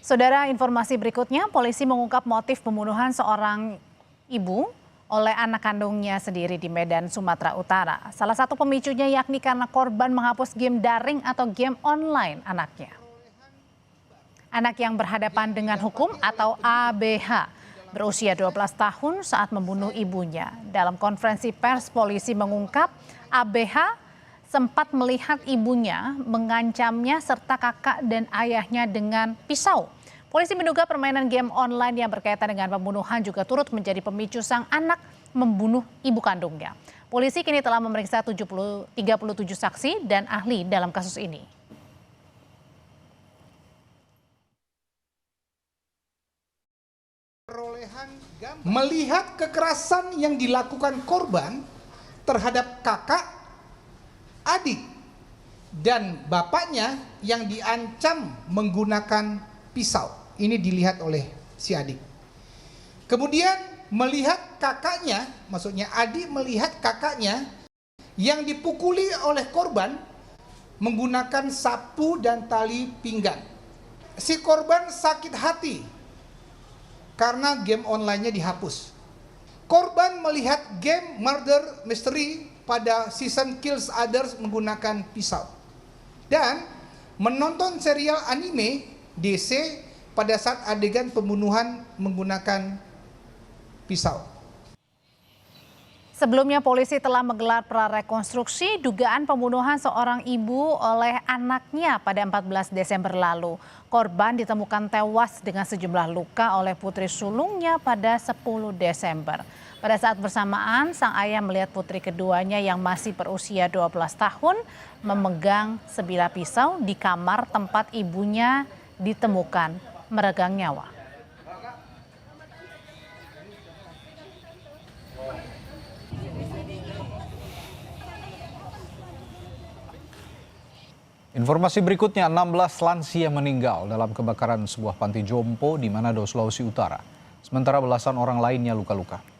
Saudara, informasi berikutnya, polisi mengungkap motif pembunuhan seorang ibu oleh anak kandungnya sendiri di Medan, Sumatera Utara. Salah satu pemicunya yakni karena korban menghapus game daring atau game online anaknya. Anak yang berhadapan dengan hukum atau ABH berusia 12 tahun saat membunuh ibunya. Dalam konferensi pers, polisi mengungkap ABH sempat melihat ibunya mengancamnya serta kakak dan ayahnya dengan pisau. Polisi menduga permainan game online yang berkaitan dengan pembunuhan juga turut menjadi pemicu sang anak membunuh ibu kandungnya. Polisi kini telah memeriksa 37 saksi dan ahli dalam kasus ini. Melihat kekerasan yang dilakukan korban terhadap kakak, adik, dan bapaknya yang diancam menggunakan pisau. Ini dilihat oleh si adik. Kemudian melihat kakaknya, maksudnya adik melihat kakaknya yang dipukuli oleh korban menggunakan sapu dan tali pinggang. Si korban sakit hati karena game online-nya dihapus. Korban melihat game Murder Mystery pada season Kills Others menggunakan pisau. Dan menonton serial anime DC pada saat adegan pembunuhan menggunakan pisau. Sebelumnya polisi telah menggelar prarekonstruksi dugaan pembunuhan seorang ibu oleh anaknya pada 14 Desember lalu. Korban ditemukan tewas dengan sejumlah luka oleh putri sulungnya pada 10 Desember. Pada saat bersamaan, sang ayah melihat putri keduanya yang masih berusia 12 tahun memegang sebilah pisau di kamar tempat ibunya ditemukan meregang nyawa. Informasi berikutnya, 16 lansia meninggal dalam kebakaran sebuah panti jompo di Manado, Sulawesi Utara. Sementara belasan orang lainnya luka-luka.